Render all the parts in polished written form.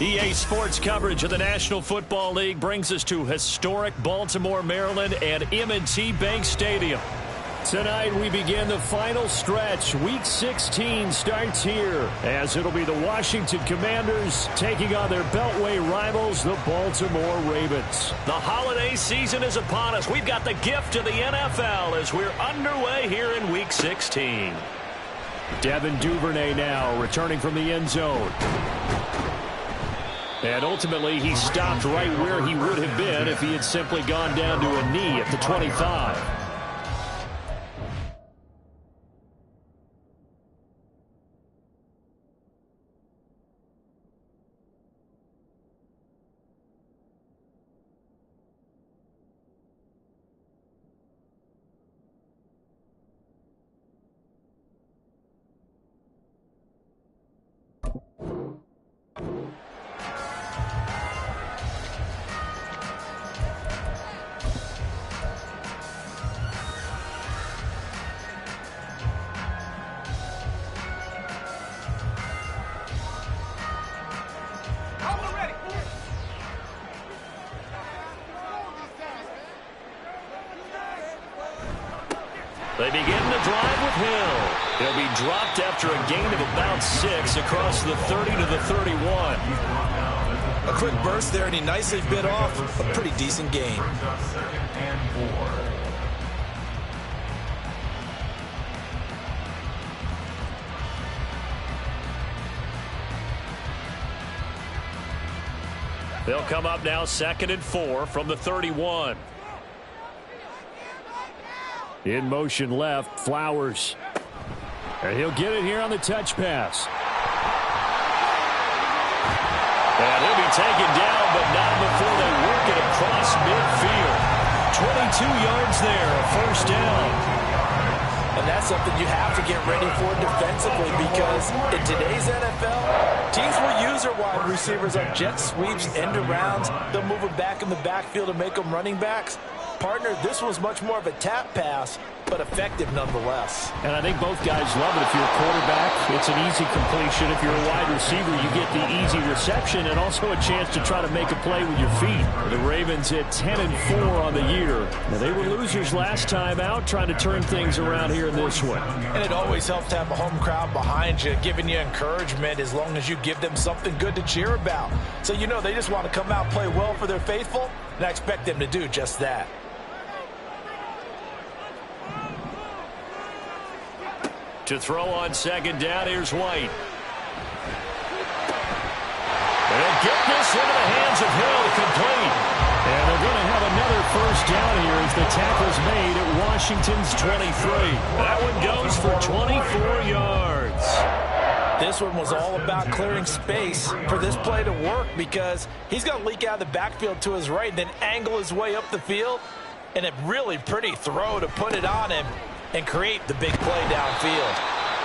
EA Sports coverage of the National Football League brings us to historic Baltimore, Maryland at M&T Bank Stadium. Tonight we begin the final stretch. Week 16 starts here as it'll be the Washington Commanders taking on their Beltway rivals, the Baltimore Ravens. The holiday season is upon us. We've got the gift of the NFL as we're underway here in Week 16. Devin Duvernay now returning from the end zone. And ultimately, he stopped right where he would have been if he had simply gone down to a knee at the 25. They begin the drive with Hill. He'll be dropped after a gain of about 6 across the 30 to the 31. A quick burst there, and he nicely bit off a pretty decent gain. They'll come up now 2nd and 4 from the 31. In motion left, Flowers. And he'll get it here on the touch pass. And he'll be taken down, but not before they work it across midfield. 22 yards there, a first down. And that's something you have to get ready for defensively, because in today's NFL, teams will use their wide receivers on jet sweeps, end arounds. They'll move them back in the backfield and make them running backs. Partner, this was much more of a tap pass, but effective nonetheless. And I think both guys love it. If you're a quarterback, it's an easy completion. If you're a wide receiver, you get the easy reception and also a chance to try to make a play with your feet. The Ravens at 10 and 4 on the year. Now, they were losers last time out, trying to turn things around here in this one. And it always helps to have a home crowd behind you, giving you encouragement as long as you give them something good to cheer about. So you know they just want to come out and play well for their faithful, and I expect them to do just that. To throw on 2nd down, here's White. They'll get this into the hands of Hill, complete. And they're going to have another first down here as the tackle's made at Washington's 23. That one goes for 24 yards. This one was all about clearing space for this play to work, because he's going to leak out of the backfield to his right, then angle his way up the field. And a really pretty throw to put it on him and create the big play downfield.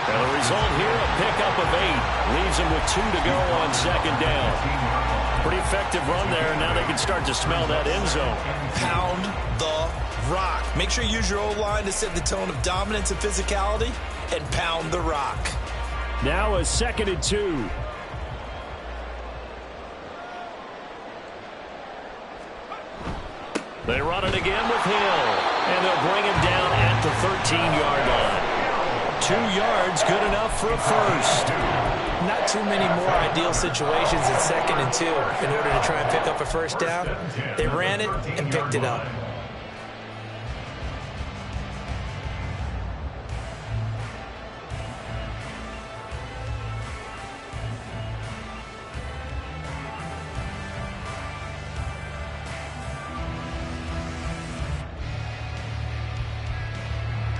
And the result here, a pickup of 8. Leaves him with 2 to go on 2nd down. Pretty effective run there, and now they can start to smell that end zone. Pound the rock. Make sure you use your O-line to set the tone of dominance and physicality, and pound the rock. Now a 2nd and 2. They run it again with Hill, and they'll bring him down at the 13-yard line. 2 yards, good enough for a first. Not too many more ideal situations in 2nd and 2 in order to try and pick up a first down. They ran it and picked it up.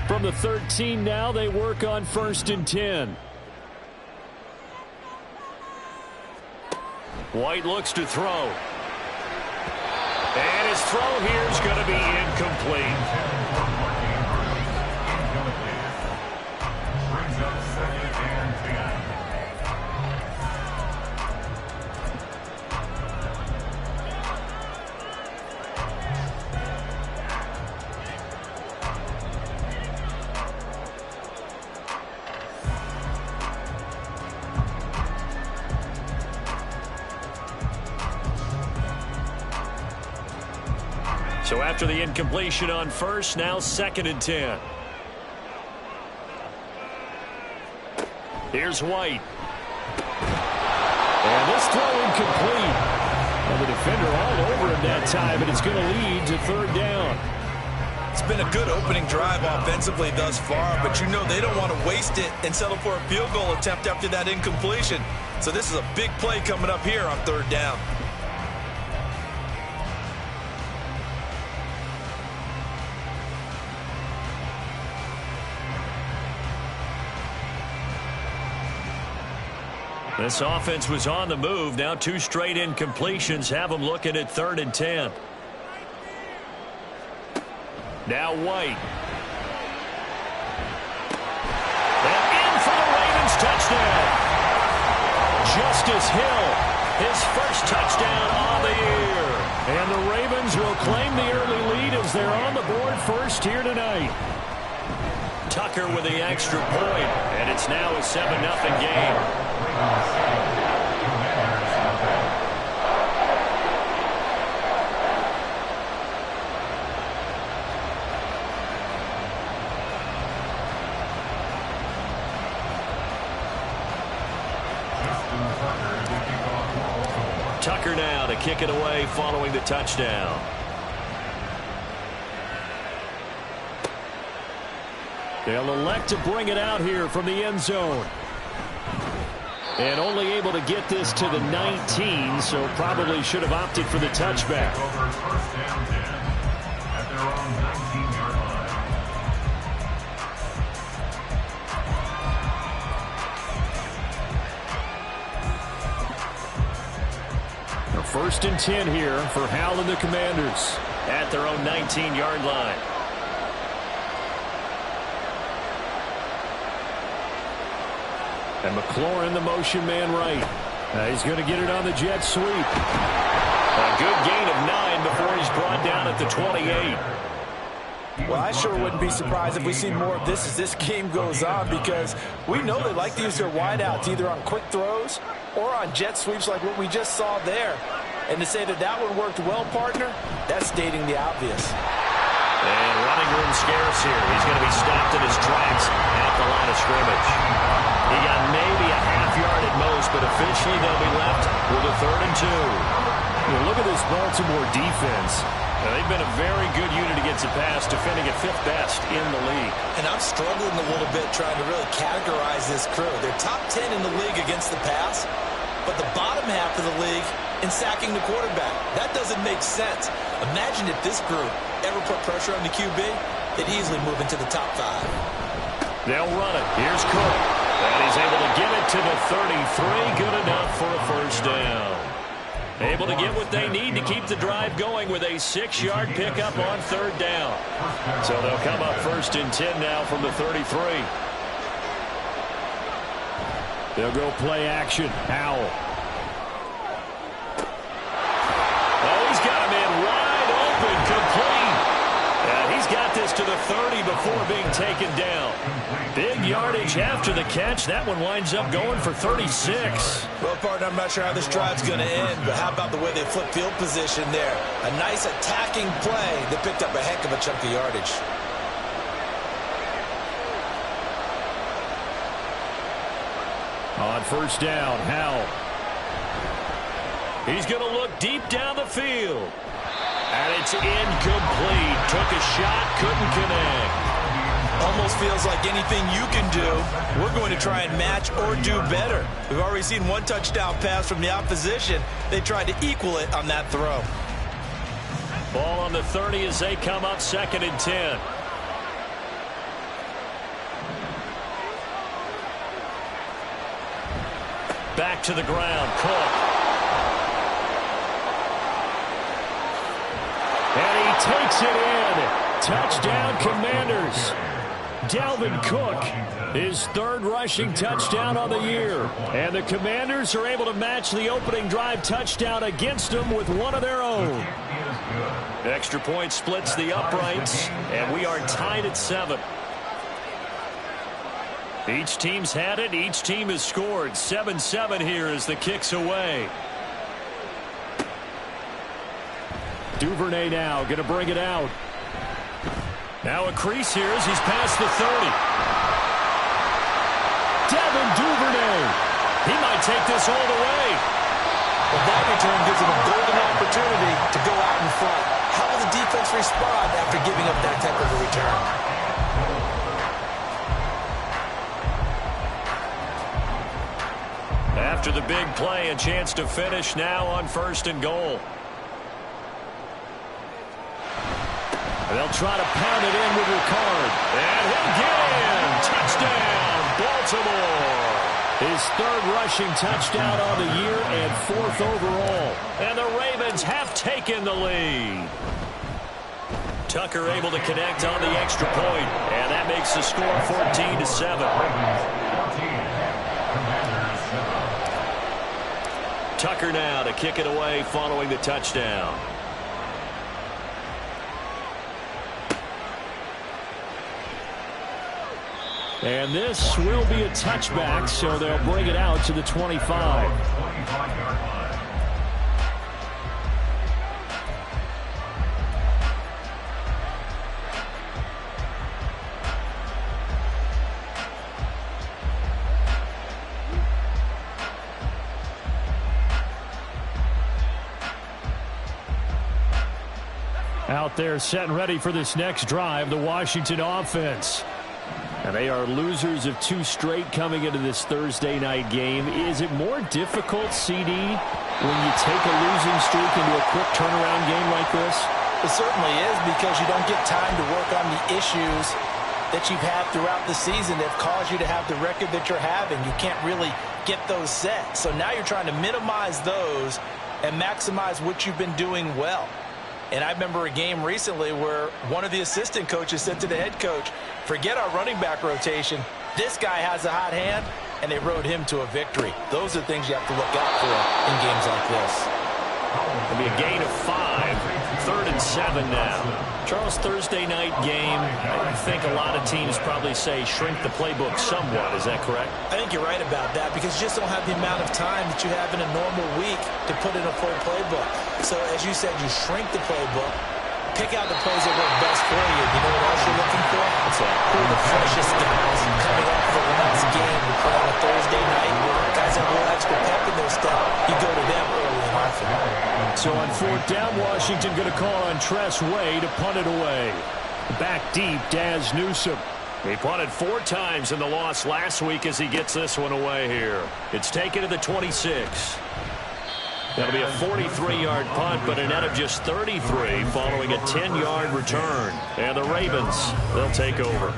From the 13 now, they work on 1st and 10. White looks to throw. And his throw here is going to be incomplete. So after the incompletion on 1st, now 2nd and 10. Here's White. And this throw incomplete. Well, the defender all over him that time, and it's going to lead to 3rd down. It's been a good opening drive offensively thus far, but you know they don't want to waste it and settle for a field goal attempt after that incompletion. So this is a big play coming up here on 3rd down. This offense was on the move. Now 2 straight incompletions have them looking at 3rd and 10. Now White. And in for the Ravens touchdown. Justice Hill, his first touchdown on the year. And the Ravens will claim the early lead as they're on the board first here tonight. Tucker with the extra point, and it's now a 7-0 game. Tucker now to kick it away following the touchdown. They'll elect to bring it out here from the end zone. And only able to get this to the 19, so probably should have opted for the touchback. Now 1st and 10 here for Hal and the Commanders at their own 19-yard line. And McLaurin, the motion man right. He's going to get it on the jet sweep. A good gain of 9 before he's brought down at the 28. Well, I sure wouldn't be surprised if we see more of this as this game goes on, because we know they like to use their wideouts either on quick throws or on jet sweeps like what we just saw there. And to say that that one worked well, partner, that's stating the obvious. And running room scarce here. He's going to be stopped in his tracks at the line of scrimmage. He got maybe a half yard at most, but officially they'll be left with a 3rd and 2. Look at this Baltimore defense. They've been a very good unit against the pass, defending at 5th best in the league. And I'm struggling a little bit trying to really categorize this crew. They're top 10 in the league against the pass, but the bottom half of the league in sacking the quarterback. That doesn't make sense. Imagine if this group ever put pressure on the QB, they'd easily move into the top 5. They'll run it. Here's Cook. And he's able to get it to the 33. Good enough for a first down. Able to get what they need to keep the drive going with a 6-yard pickup on 3rd down. So they'll come up 1st and 10 now from the 33. They'll go play action. Howell. Oh, he's got a man wide open, complete. And he's got this to the 30 before being taken down. Big yardage after the catch. That one winds up going for 36. Well, partner, I'm not sure how this drive's going to end, but how about the way they flip field position there? A nice attacking play that picked up a heck of a chunk of yardage. On first down, Howell. He's going to look deep down the field. And it's incomplete. Took a shot, couldn't connect. Almost feels like anything you can do, we're going to try and match or do better. We've already seen one touchdown pass from the opposition. They tried to equal it on that throw. Ball on the 30 as they come up 2nd and 10. Back to the ground, Cook. And he takes it in. Touchdown, Commanders. Dalvin Cook, his 3rd rushing touchdown on the year. And the Commanders are able to match the opening drive touchdown against them with one of their own. Extra point splits the uprights, and we are tied at 7. Each team's had it. Each team has scored. 7-7 here as the kick's away. Duvernay now going to bring it out. Now a crease here as he's past the 30. Devin Duvernay. He might take this all the way. Well, that return gives him a golden opportunity to go out in front. How will the defense respond after giving up that type of a return? After the big play, a chance to finish now on 1st and goal. They'll try to pound it in with Ricard. And he'll get in. Touchdown, Baltimore. His 3rd rushing touchdown on the year and 4th overall. And the Ravens have taken the lead. Tucker able to connect on the extra point. And that makes the score 14-7. Tucker now to kick it away following the touchdown. And this will be a touchback, so they'll bring it out to the 25. Out there set and ready for this next drive, the Washington offense. And they are losers of 2 straight coming into this Thursday night game. Is it more difficult, CD, when you take a losing streak into a quick turnaround game like this? It certainly is, because you don't get time to work on the issues that you've had throughout the season that have caused you to have the record that you're having. You can't really get those set. So now you're trying to minimize those and maximize what you've been doing well. And I remember a game recently where one of the assistant coaches said to the head coach, forget our running back rotation. This guy has a hot hand, and they rode him to a victory. Those are things you have to look out for in games like this. It'll be a gain of 5. 3rd and 7 now. Charles, Thursday night game, I think a lot of teams probably say shrink the playbook somewhat. Is that correct? I think you're right about that, because you just don't have the amount of time that you have in a normal week to put in a full playbook. So, as you said, you shrink the playbook, pick out the plays that work best for you. You know what else you're looking for? What's that? Who are the freshest guys coming off the last game to play on a Thursday night? Guys have a little extra pep in their step. You go to them early and often. So on 4th down, Washington going to call on Tress Way to punt it away. Back deep, Daz Newsome. He punted 4 times in the loss last week as he gets this one away here. It's taken to the 26. That'll be a 43-yard punt, but a net of just 33 following a 10-yard return. And the Ravens, they'll take over.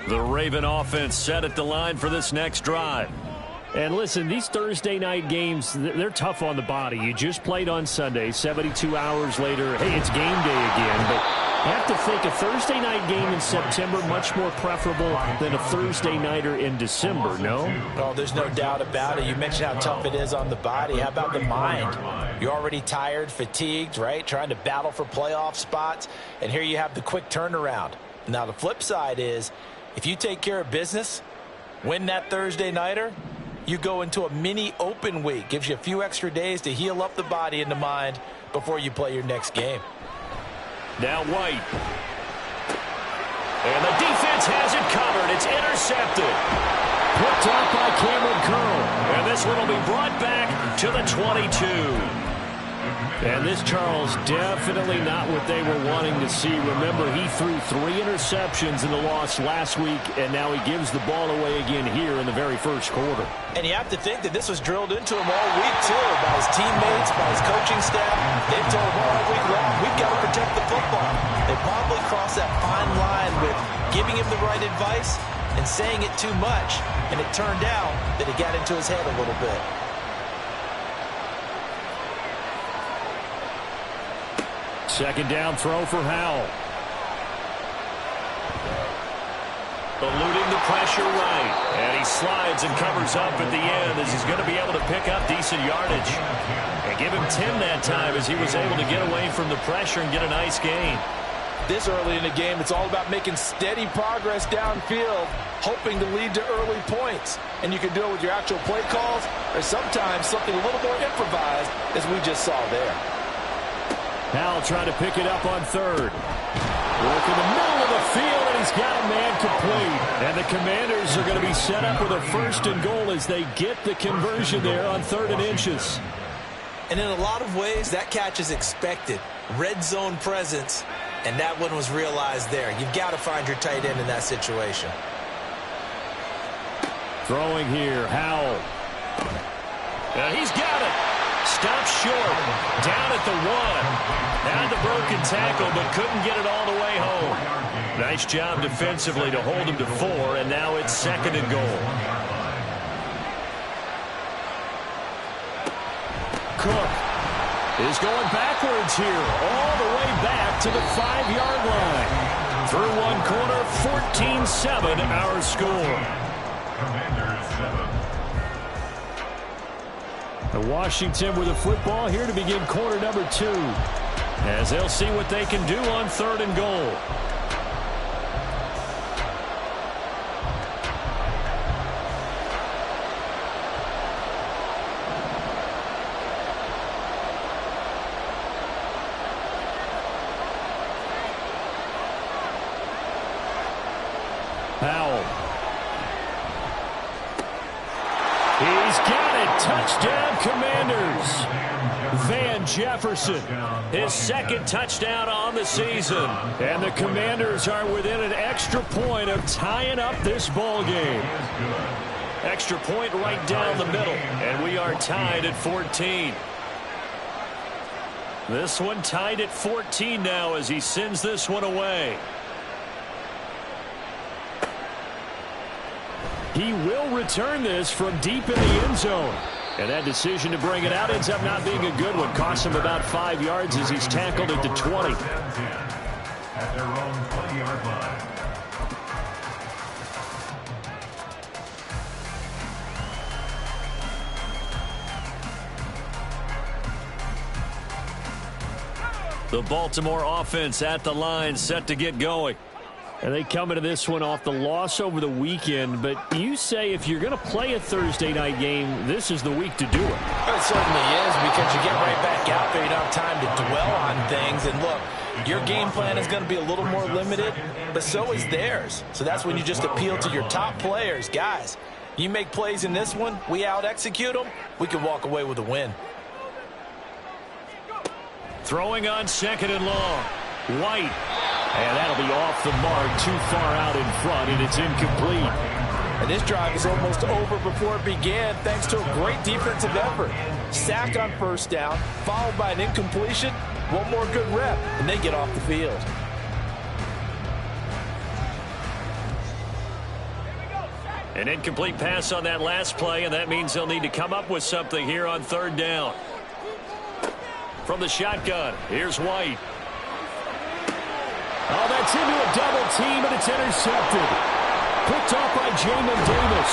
The Raven offense set at the line for this next drive. And listen, these Thursday night games, they're tough on the body. You just played on Sunday, 72 hours later, hey, it's game day again. But I have to think a Thursday night game in September much more preferable than a Thursday nighter in December, no? Oh, there's no doubt about it. You mentioned how tough it is on the body. How about the mind? You're already tired, fatigued, right? Trying to battle for playoff spots. And here you have the quick turnaround. Now, the flip side is, if you take care of business, win that Thursday nighter, you go into a mini open week. Gives you a few extra days to heal up the body and the mind before you play your next game. Now White. And the defense has it covered. It's intercepted. Picked up by Cameron Curl. And this one will be brought back to the 22. And this, Charles, definitely not what they were wanting to see. Remember, he threw 3 interceptions in the loss last week, and now he gives the ball away again here in the very first quarter. And you have to think that this was drilled into him all week, too, by his teammates, by his coaching staff. They've told him all week long, we've got to protect the football. They probably crossed that fine line with giving him the right advice and saying it too much. And it turned out that it got into his head a little bit. Second down throw for Howell. Eluding the pressure right. And he slides and covers up at the end as he's going to be able to pick up decent yardage. And give him 10 that time as he was able to get away from the pressure and get a nice gain. This early in the game, it's all about making steady progress downfield, hoping to lead to early points. And you can do it with your actual play calls or sometimes something a little more improvised as we just saw there. Howell trying to pick it up on third. Work in the middle of the field, and he's got a man complete. And the Commanders are going to be set up with a first and goal as they get the conversion there on 3rd and inches. And in a lot of ways, that catch is expected. Red zone presence, and that one was realized there. You've got to find your tight end in that situation. Throwing here, Howell. And he's got it. Stopped short, down at the 1. Had the broken tackle, but couldn't get it all the way home. Nice job defensively to hold him to 4, and now it's 2nd and goal. Cook is going backwards here, all the way back to the 5-yard line. Through one corner, 14-7 our score. Washington with the football here to begin quarter number 2. As they'll see what they can do on 3rd and goal. Powell. He's got it. Touchdown, Commanders. Van Jefferson, his 2nd touchdown on the season. And the Commanders are within an extra point of tying up this ball game. Extra point right down the middle. And we are tied at 14. This one tied at 14 now as he sends this one away. He will return this from deep in the end zone. And that decision to bring it out ends up not being a good one. Costs him about 5 yards as he's tackled at the 20. At their own 20-yard line. The Baltimore offense at the line, set to get going. And they come into this one off the loss over the weekend. But you say if you're going to play a Thursday night game, this is the week to do it. It certainly is, because you get right back out there. You don't have time to dwell on things. And look, your game plan is going to be a little more limited, but so is theirs. So that's when you just appeal to your top players. Guys, you make plays in this one, we out-execute them, we can walk away with a win. Throwing on 2nd and long. White. And that'll be off the mark, too far out in front, and it's incomplete. And this drive is almost over before it began, thanks to a great defensive effort. Sack on 1st down, followed by an incompletion. One more good rep, and they get off the field. An incomplete pass on that last play, and that means they'll need to come up with something here on third down. From the shotgun, here's White. Oh, that's into a double team, and it's intercepted. Picked off by Jamin Davis.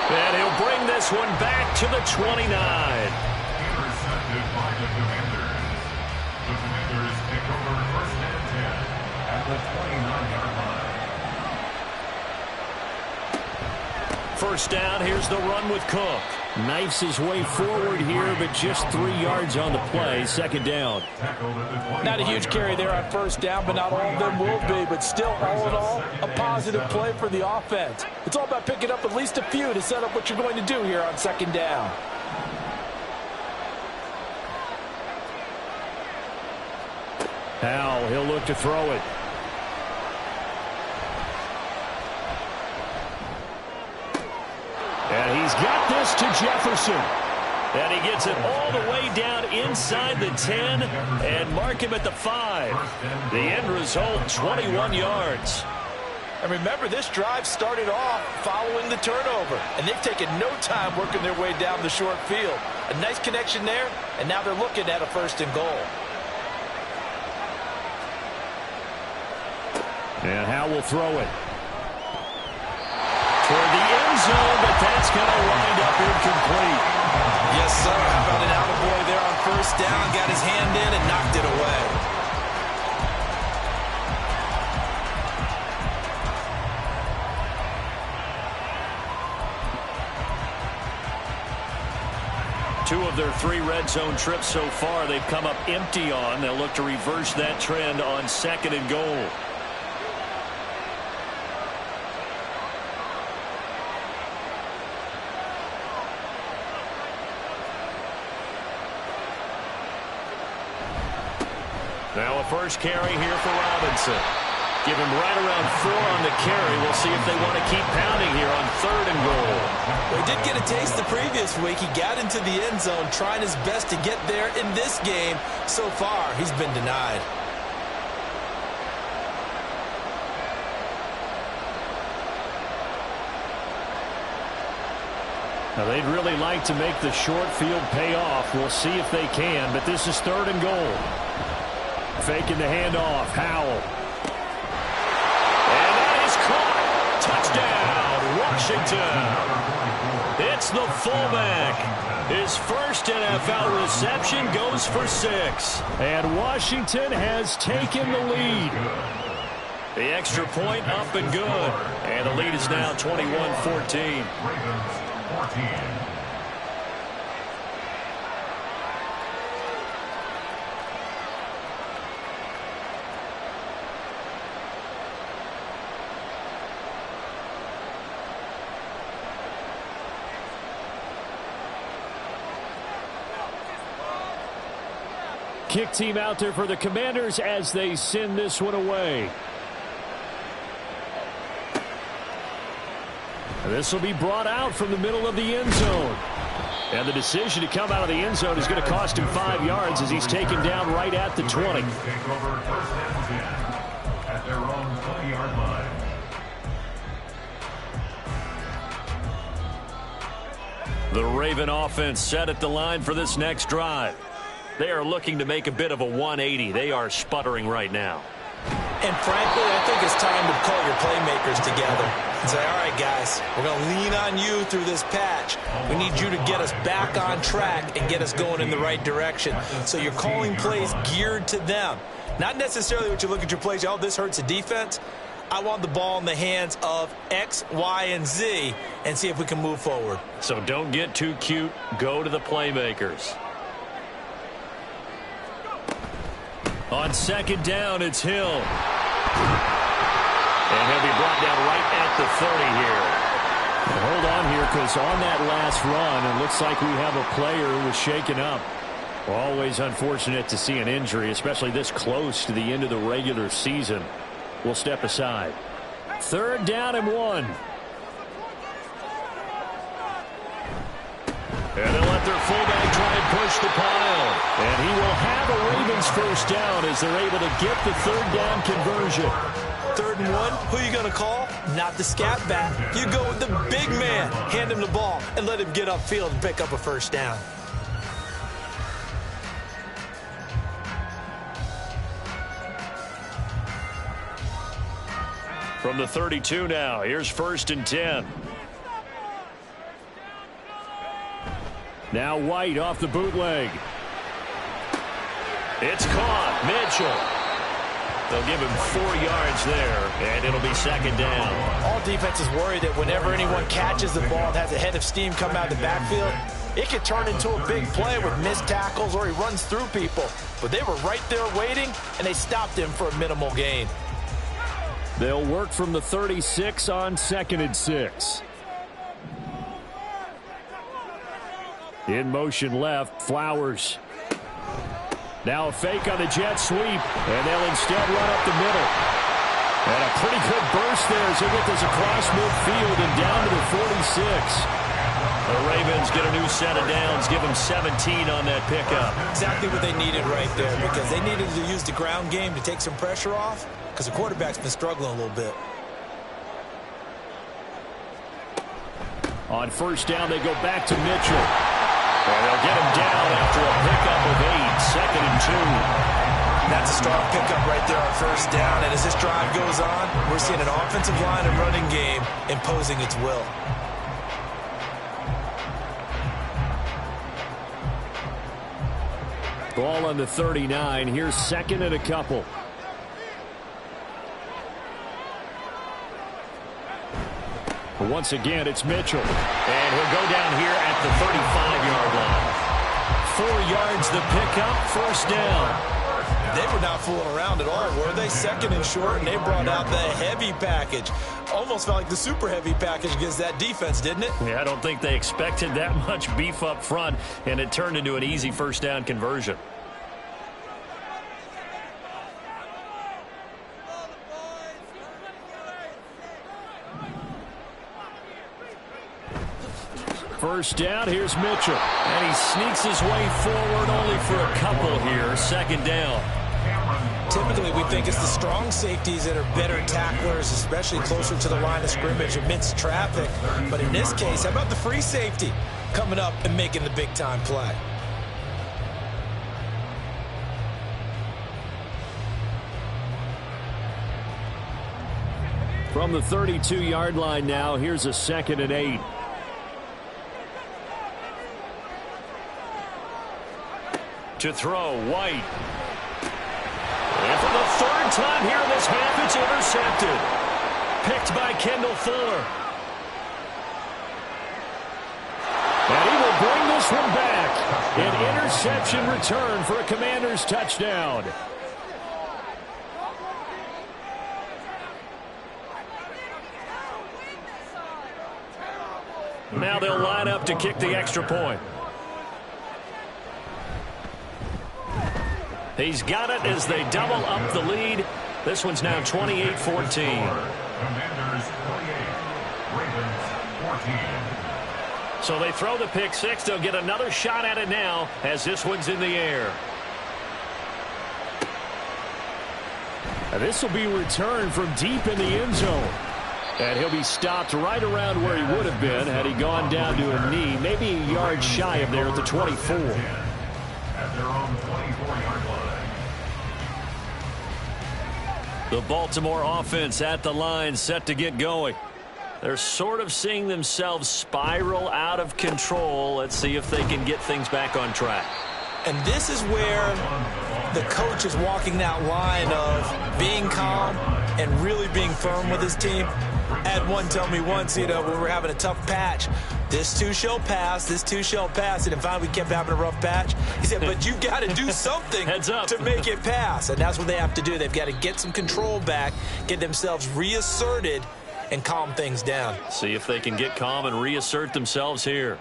And he'll bring this one back to the 29. Intercepted by the Commanders. The Commanders take over first and 10 at the 29-yard line. First down, here's the run with Cook. Knifes his way forward here, but just 3 yards on the play. Second down. Not a huge carry there on first down, but not all of them will be. But still, all in all, a positive play for the offense. It's all about picking up at least a few to set up what you're going to do here on second down. Howell, he'll look to throw it. And he's got this to Jefferson. And he gets it all the way down inside the 10 and mark him at the 5. The end result, 21 yards. And remember, this drive started off following the turnover. And they've taken no time working their way down the short field. A nice connection there, and now they're looking at a first and goal. And Howell will throw it. Toward the end zone, but that's going to wind up incomplete. Yes, sir. How about an attaboy there on first down? Got his hand in and knocked it away. Two of their 3 red zone trips so far they've come up empty on. They'll look to reverse that trend on second and goal. Now a first carry here for Robinson. Give him right around 4 on the carry. We'll see if they want to keep pounding here on third and goal. Well, he did get a taste the previous week. He got into the end zone trying his best to get there in this game. So far, he's been denied. Now, they'd really like to make the short field pay off. We'll see if they can, but this is third and goal. Faking the handoff, Howell. And that is caught. Touchdown, Washington. It's the fullback. His first NFL reception goes for 6. And Washington has taken the lead. The extra point up and good. And the lead is now 21-14. Kick team out there for the Commanders as they send this one away. This will be brought out from the middle of the end zone. And the decision to come out of the end zone is going to cost him 5 yards as he's taken down right at the 20. At their own 20-yard line. The Raven offense set at the line for this next drive. They are looking to make a bit of a 180. They are sputtering right now. And frankly, I think it's time to call your playmakers together and say, all right, guys, we're going to lean on you through this patch. We need you to get us back on track and get us going in the right direction. So you're calling plays geared to them. Not necessarily what you look at your plays, oh, this hurts the defense. I want the ball in the hands of X, Y, and Z and see if we can move forward. So don't get too cute. Go to the playmakers. On second down, it's Hill. And he'll be brought down right at the 30 here. And hold on here, because on that last run, it looks like we have a player who was shaken up. Always unfortunate to see an injury, especially this close to the end of the regular season. We'll step aside. Third down and 1. And they'll let their fullback try and push the pile. And he will have a Ravens first down as they're able to get the third down conversion. 3rd and 1, who are you going to call? Not the scat back. You go with the big man. Hand him the ball and let him get upfield and pick up a first down. From the 32 now, here's 1st and 10. Now White off the bootleg. It's caught. Mitchell. They'll give him 4 yards there, and it'll be 2nd down. All defenses worry that whenever anyone catches the ball and has a head of steam come out of the backfield, it could turn into a big play with missed tackles or he runs through people. But they were right there waiting, and they stopped him for a minimal gain. They'll work from the 36 on 2nd and 6. In motion left, Flowers. Now a fake on the jet sweep, and they'll instead run up the middle. And a pretty good burst there as they get this across midfield and down to the 46. The Ravens get a new set of downs, give them 17 on that pickup. Exactly what they needed right there, because they needed to use the ground game to take some pressure off, because the quarterback's been struggling a little bit. On 1st down, they go back to Mitchell. And they'll get him down after a pickup of 8, 2nd and 2. That's a strong pickup right there on 1st down. And as this drive goes on, we're seeing an offensive line and running game imposing its will. Ball on the 39. Here's 2nd and a couple. Once again, it's Mitchell. And he'll go down here at the 35-yard line. 4 yards the pickup, 1st down. They were not fooling around at all, were they? 2nd and short, and they brought out the heavy package. Almost felt like the super heavy package against that defense, didn't it? Yeah, I don't think they expected that much beef up front, and it turned into an easy 1st down conversion. First down, here's Mitchell. And he sneaks his way forward only for a couple here. 2nd down. Typically, we think it's the strong safeties that are better tacklers, especially closer to the line of scrimmage amidst traffic. But in this case, how about the free safety coming up and making the big-time play? From the 32-yard line now, here's a 2nd and 8. To throw, White. And for the 3rd time here in this half, it's intercepted. Picked by Kendall Fuller. And he will bring this one back. An interception return for a Commanders touchdown. Now they'll line up to kick the extra point. He's got it as they double up the lead. This one's now 28-14. Commanders 28, Ravens 14. So they throw the pick six. They'll get another shot at it now as this one's in the air. And this will be returned from deep in the end zone. And he'll be stopped right around where he would have been had he gone down to a knee, maybe a yard shy of there at the 24. At their own 24-yard line. The Baltimore offense at the line, set to get going. They're sort of seeing themselves spiral out of control. Let's see if they can get things back on track. And this is where the coach is walking that line of being calm and really being firm with his team. I had one tell me once, when we were having a tough patch, this too shall pass, this too shall pass. And finally we kept having a rough patch. He said, but you've got to do something Heads up. to make it pass. And that's what they have to do. They've got to get some control back, get themselves reasserted, and calm things down. See if they can get calm and reassert themselves here.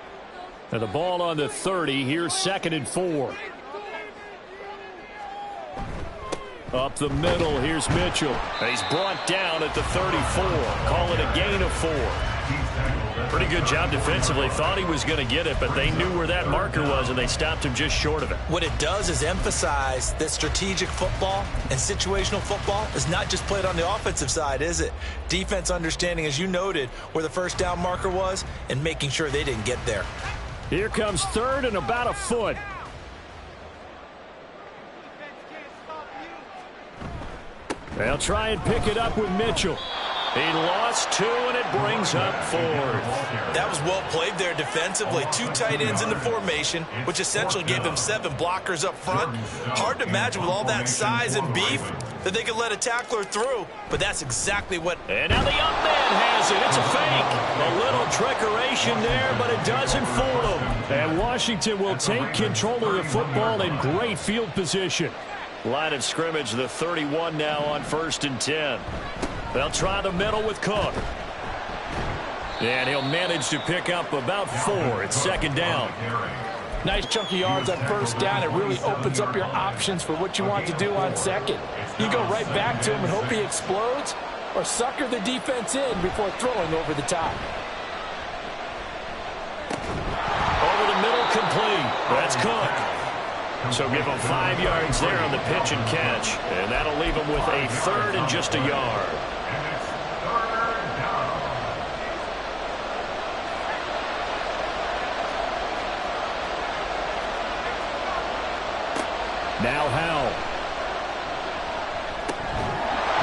And the ball on the 30. Here's 2nd and 4. Up the middle, here's Mitchell. And he's brought down at the 34. Call it a gain of 4. He's tackled Pretty good job defensively. Thought he was going to get it, but they knew where that marker was, and they stopped him just short of it. What it does is emphasize that strategic football and situational football is not just played on the offensive side, is it? Defense understanding, as you noted, where the first down marker was and making sure they didn't get there. Here comes third and about a foot. They'll try and pick it up with Mitchell. He lost 2, and it brings up 4th. That was well played there defensively. 2 tight ends in the formation, which essentially gave them 7 blockers up front. Hard to imagine with all that size and beef that they could let a tackler through, but that's exactly what... And now the young man has it. It's a fake. A little trickeration there, but it doesn't fool him. And Washington will take control of the football in great field position. Line of scrimmage, the 31 now on 1st and 10. They'll try the middle with Cook. And he'll manage to pick up about 4. It's 2nd down. Nice chunky yards on 1st down. It really opens up your options for what you want to do on 2nd. You go right back to him and hope he explodes, or sucker the defense in before throwing over the top. Over the middle, complete. That's Cook. So give him 5 yards there on the pitch and catch. And that'll leave him with a 3rd and just a yard. Now Howell.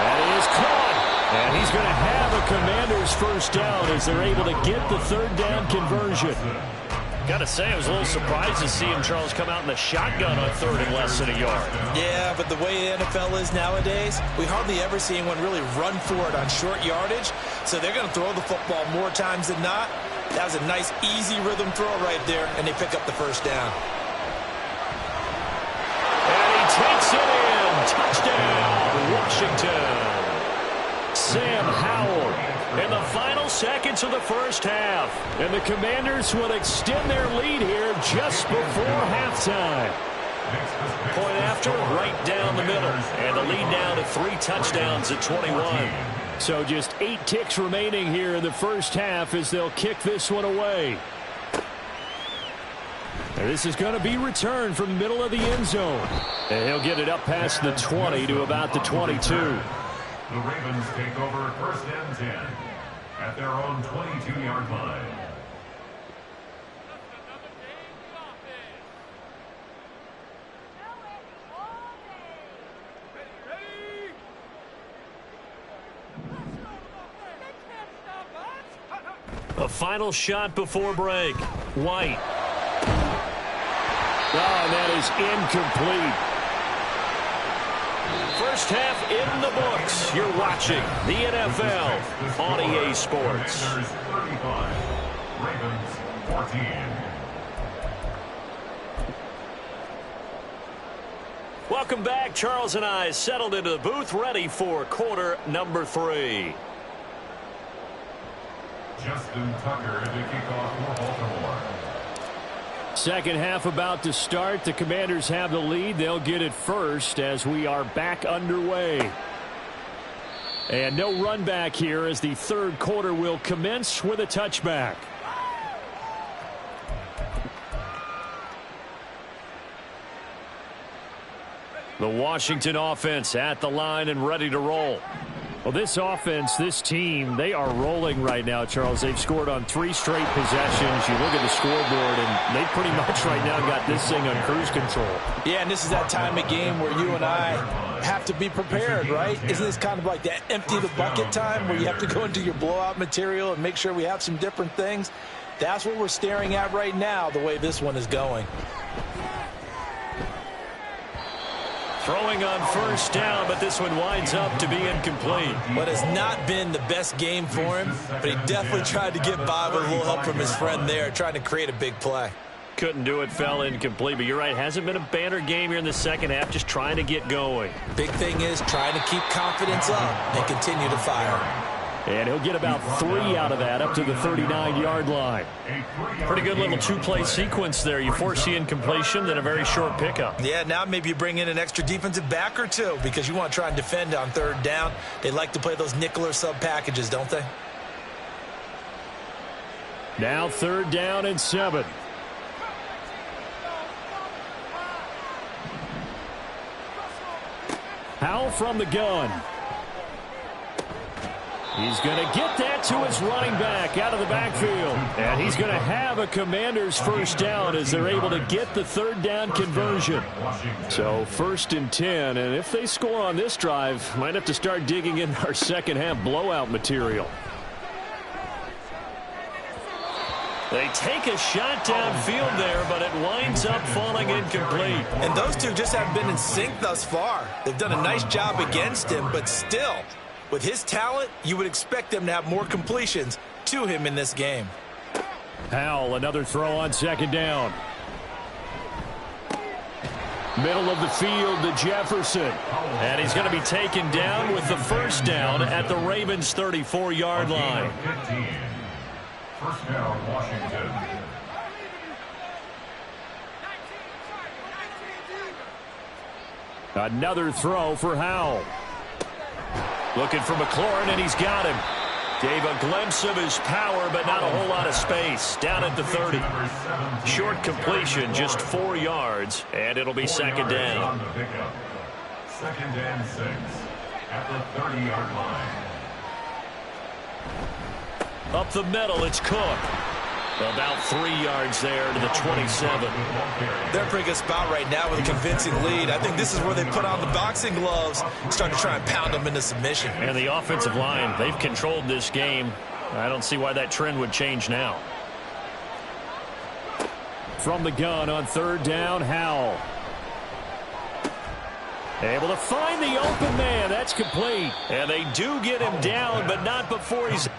That is caught. And he's going to have a Commander's 1st down as they're able to get the 3rd down conversion. Got to say, I was a little surprised to see him, Charles, come out in the shotgun on 3rd and less than a yard. Yeah, but the way the NFL is nowadays, we hardly ever see anyone really run for it on short yardage. So they're going to throw the football more times than not. That was a nice, easy rhythm throw right there, and they pick up the 1st down. And he takes it in. Touchdown, Washington. Sam Howell in the final seconds of the 1st half. And the Commanders will extend their lead here just before halftime. Point after, right down the middle. And the lead now to 3 touchdowns at 21. So just 8 ticks remaining here in the 1st half as they'll kick this one away. And this is going to be returned from the middle of the end zone. And he'll get it up past the 20 to about the 22. The Ravens take over 1st and 10 at their own 22-yard line. A final shot before break. White. Oh, and that is incomplete. 1st half in the books. You're watching the NFL on EA Sports. 35, Ravens 14. Welcome back. Charles and I settled into the booth, ready for quarter number 3. Justin Tucker to kick off for Baltimore. 2nd half about to start. The Commanders have the lead. They'll get it first as we are back underway. And no run back here as the 3rd quarter will commence with a touchback. The Washington offense at the line and ready to roll. Well, this offense, this team, they are rolling right now, Charles. They've scored on 3 straight possessions. You look at the scoreboard, and they pretty much right now got this thing on cruise control. Yeah, and this is that time of game where you and I have to be prepared, right? Isn't this kind of like that empty the bucket time where you have to go into your blowout material and make sure we have some different things? That's what we're staring at right now, the way this one is going. Throwing on 1st down, but this one winds up to be incomplete. What has not been the best game for him, but he definitely tried to get by with a little help from his friend there, trying to create a big play. Couldn't do it, fell incomplete, but you're right, hasn't been a banner game here in the 2nd half, just trying to get going. Big thing is trying to keep confidence up and continue to fire. And he'll get about 3 out of that, up to the 39-yard line. Pretty good little 2-play sequence there. You force the incompletion, then a very short pickup. Yeah, now maybe you bring in an extra defensive back or 2 because you want to try and defend on 3rd down. They like to play those nickel or sub packages, don't they? Now 3rd down and 7. Howell from the gun. He's going to get that to his running back out of the backfield. And he's going to have a Commanders 1st down as they're able to get the 3rd down conversion. So 1st and 10, and if they score on this drive, might have to start digging in our second half blowout material. They take a shot downfield there, but it winds up falling incomplete. And those two just haven't been in sync thus far. They've done a nice job against him, but still, with his talent, you would expect them to have more completions to him in this game. Howell, another throw on 2nd down. Middle of the field to Jefferson. And he's going to be taken down with the 1st down at the Ravens' 34-yard line. 1st down, Washington. Another throw for Howell. Looking for McLaurin, and he's got him. Gave a glimpse of his power, but not a whole lot of space. Down at the 30. Short completion, just 4 yards, and it'll be 2nd down. 2nd and 6 at the 30-yard line. Up the middle, it's Cook. About 3 yards there to the 27. They're in a pretty good spot right now with a convincing lead. I think this is where they put on the boxing gloves, start to try and pound them into submission. And the offensive line, they've controlled this game. I don't see why that trend would change now. From the gun on 3rd down, Howell. Able to find the open man. That's complete. And they do get him down, but not before he's...